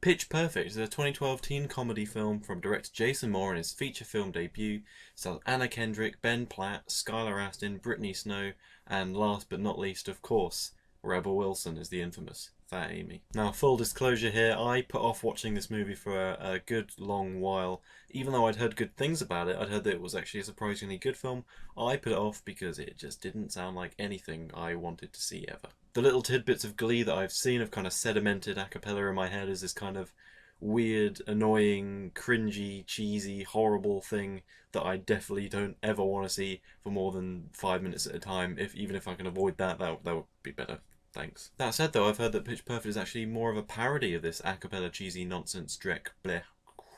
Pitch Perfect is a 2012 teen comedy film from director Jason Moore in his feature film debut. Stars Anna Kendrick, Ben Platt, Skyler Astin, Brittany Snow, and last but not least, of course, Rebel Wilson is the infamous Fat Amy. Now, full disclosure here, I put off watching this movie for a good long while. Even though I'd heard good things about it, I'd heard that it was actually a surprisingly good film, I put it off because it just didn't sound like anything I wanted to see ever. The little tidbits of Glee that I've seen have kind of sedimented a cappella in my head as this kind of weird, annoying, cringy, cheesy, horrible thing that I definitely don't ever want to see for more than 5 minutes at a time. Even if I can avoid that, that would be better. Thanks. That said though, I've heard that Pitch Perfect is actually more of a parody of this a cappella cheesy nonsense dreck bleh.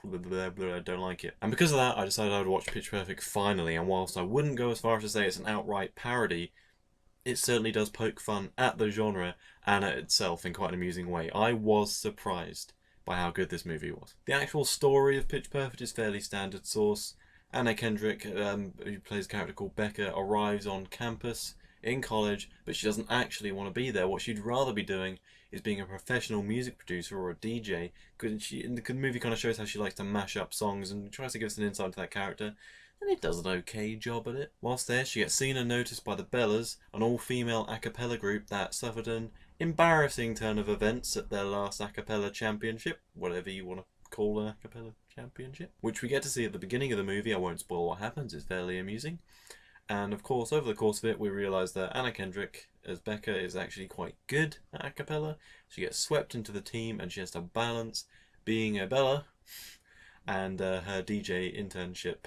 I don't like it. And because of that, I decided I would watch Pitch Perfect finally, and whilst I wouldn't go as far as to say it's an outright parody, it certainly does poke fun at the genre and at itself in quite an amusing way. I was surprised by how good this movie was. The actual story of Pitch Perfect is fairly standard source. Anna Kendrick, who plays a character called Becca, arrives on campus in college, but she doesn't actually want to be there. What she'd rather be doing is being a professional music producer or a DJ, because the movie kind of shows how she likes to mash up songs and tries to give us an insight into that character, and it does an okay job at it. Whilst there, she gets seen and noticed by the Bellas, an all-female a cappella group that suffered an embarrassing turn of events at their last a cappella championship, whatever you want to call an a cappella championship, which we get to see at the beginning of the movie. I won't spoil what happens, it's fairly amusing. And of course, over the course of it, we realise that Anna Kendrick, as Becca, is actually quite good at a cappella. She gets swept into the team and she has to balance being a Bella and her DJ internship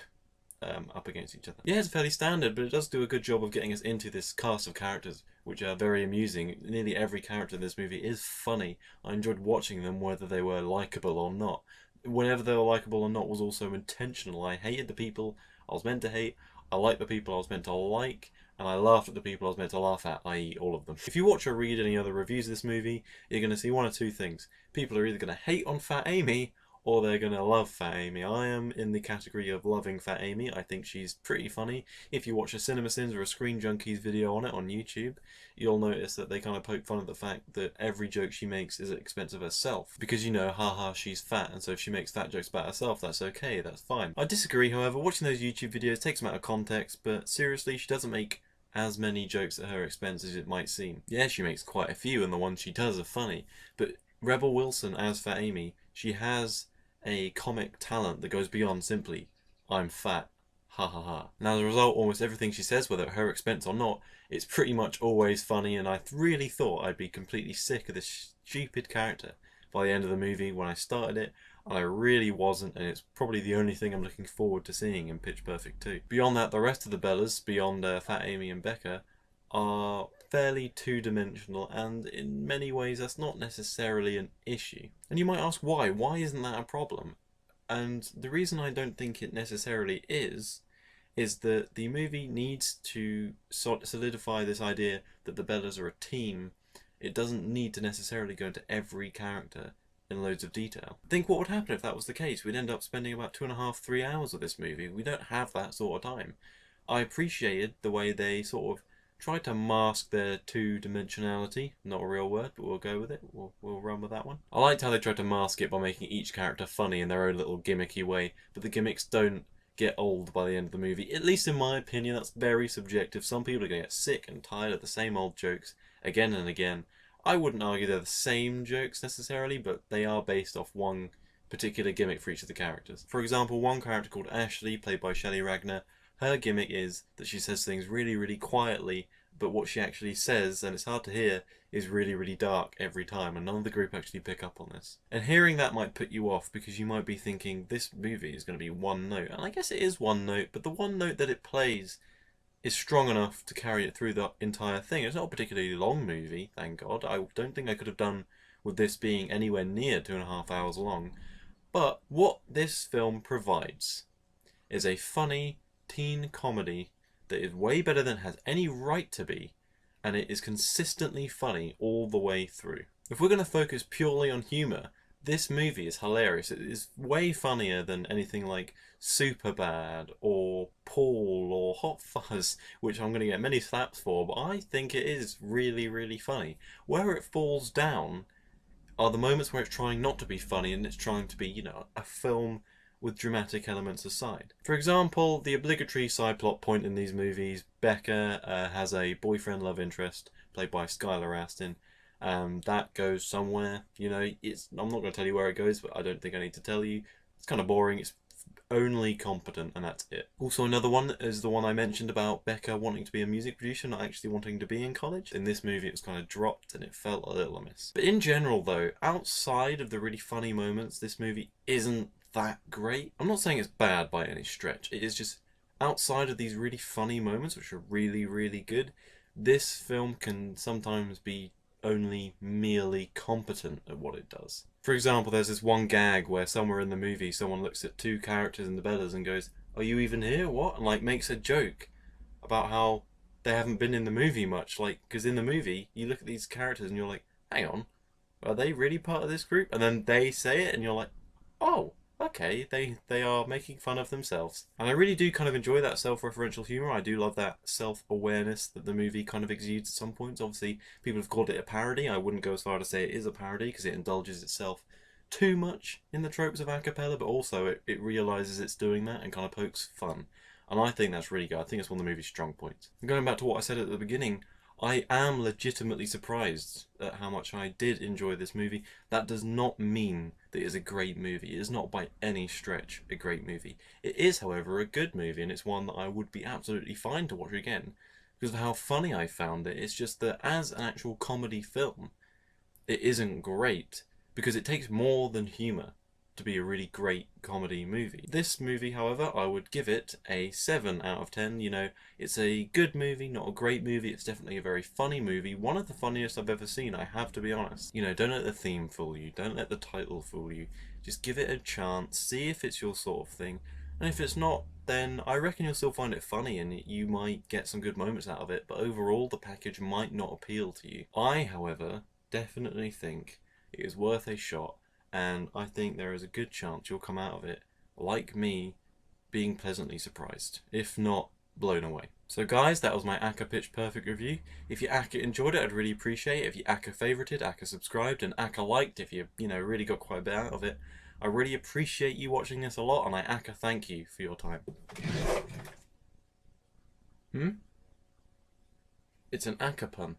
up against each other. Yeah, it's fairly standard, but it does do a good job of getting us into this cast of characters, which are very amusing. Nearly every character in this movie is funny. I enjoyed watching them, whether they were likeable or not. Whenever they were likeable or not was also intentional. I hated the people I was meant to hate, I liked the people I was meant to like, and I laughed at the people I was meant to laugh at, i.e. all of them. If you watch or read any other reviews of this movie, you're going to see one or two things. People are either going to hate on Fat Amy, or they're going to love Fat Amy. I am in the category of loving Fat Amy. I think she's pretty funny. If you watch a CinemaSins or a Screen Junkies video on it on YouTube, you'll notice that they kind of poke fun at the fact that every joke she makes is at the expense of herself. Because, you know, haha, she's fat, and so if she makes fat jokes about herself, that's okay, that's fine. I disagree, however. Watching those YouTube videos takes them out of context, but seriously, she doesn't make as many jokes at her expense as it might seem. Yeah, she makes quite a few, and the ones she does are funny, but Rebel Wilson as Fat Amy, she has a comic talent that goes beyond simply, I'm fat, ha ha ha. Now as a result, almost everything she says, whether at her expense or not, it's pretty much always funny, and I really thought I'd be completely sick of this stupid character by the end of the movie when I started it, and I really wasn't, and it's probably the only thing I'm looking forward to seeing in Pitch Perfect 2. Beyond that, the rest of the Bellas, beyond Fat Amy and Becca, are fairly two-dimensional, and in many ways that's not necessarily an issue. And you might ask why? Why isn't that a problem? And the reason I don't think it necessarily is that the movie needs to solidify this idea that the Bellas are a team. It doesn't need to necessarily go into every character in loads of detail. Think what would happen if that was the case. We'd end up spending about 2.5 to 3 hours with this movie. We don't have that sort of time. I appreciated the way they sort of tried to mask their two-dimensionality. Not a real word, but we'll go with it. We'll run with that one. I liked how they tried to mask it by making each character funny in their own little gimmicky way, but the gimmicks don't get old by the end of the movie. At least in my opinion, that's very subjective. Some people are going to get sick and tired of the same old jokes again and again. I wouldn't argue they're the same jokes necessarily, but they are based off one particular gimmick for each of the characters. For example, one character called Ashley, played by Shelley Ragnar, her gimmick is that she says things really, really quietly, but what she actually says, and it's hard to hear, is really, really dark every time, and none of the group actually pick up on this. And hearing that might put you off, because you might be thinking, this movie is going to be one note. And I guess it is one note, but the one note that it plays is strong enough to carry it through the entire thing. It's not a particularly long movie, thank God. I don't think I could have done with this being anywhere near 2.5 hours long. But what this film provides is a funny teen comedy that is way better than it has any right to be, and it is consistently funny all the way through. If we're going to focus purely on humour, this movie is hilarious. It is way funnier than anything like Superbad or Paul or Hot Fuzz, which I'm going to get many slaps for, but I think it is really, really funny. Where it falls down, are the moments where it's trying not to be funny and it's trying to be, you know, a film with dramatic elements aside. For example, the obligatory side plot point in these movies, Becca has a boyfriend love interest played by Skyler Astin. That goes somewhere, you know, I'm not going to tell you where it goes, but I don't think I need to tell you. It's kind of boring. It's only competent, and that's it. Also, another one is the one I mentioned about Becca wanting to be a music producer, not actually wanting to be in college. In this movie, it was kind of dropped, and it felt a little amiss. But in general, though, outside of the really funny moments, this movie isn't that great. I'm not saying it's bad by any stretch. It is just outside of these really funny moments, which are really, really good, this film can sometimes be only merely competent at what it does. For example, there's this one gag where somewhere in the movie someone looks at two characters in the Bellas and goes, "Are you even here? What?" and like makes a joke about how they haven't been in the movie much. Like, because in the movie you look at these characters and you're like, hang on, are they really part of this group? And then they say it and you're like, oh, okay, they are making fun of themselves. And I really do kind of enjoy that self-referential humour. I do love that self-awareness that the movie kind of exudes at some points. Obviously, people have called it a parody. I wouldn't go as far to say it is a parody because it indulges itself too much in the tropes of a cappella, but also it realises it's doing that and kind of pokes fun. And I think that's really good. I think it's one of the movie's strong points. And going back to what I said at the beginning, I am legitimately surprised at how much I did enjoy this movie. That does not mean that it is a great movie. It is not by any stretch a great movie. It is, however, a good movie, and it's one that I would be absolutely fine to watch again because of how funny I found it. It's just that as an actual comedy film, it isn't great because it takes more than humour to be a really great comedy movie. This movie, however, I would give it a 7 out of 10. You know, it's a good movie, not a great movie. It's definitely a very funny movie. One of the funniest I've ever seen, I have to be honest. You know, don't let the theme fool you. Don't let the title fool you. Just give it a chance. See if it's your sort of thing. And if it's not, then I reckon you'll still find it funny and you might get some good moments out of it. But overall, the package might not appeal to you. I, however, definitely think it is worth a shot. And I think there is a good chance you'll come out of it, like me, being pleasantly surprised, if not blown away. So guys, that was my aca Pitch Perfect review. If you aca enjoyed it, I'd really appreciate it. If you aca favorited, aca subscribed, and aca liked, if you really got quite a bit out of it, I really appreciate you watching this a lot, and I aca thank you for your time. It's an aca pun.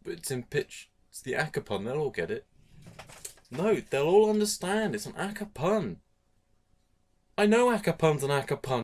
But it's in pitch. It's the aca pun, they'll all get it. No, they'll all understand. It's an aca pun. I know aca pun's an aca pun.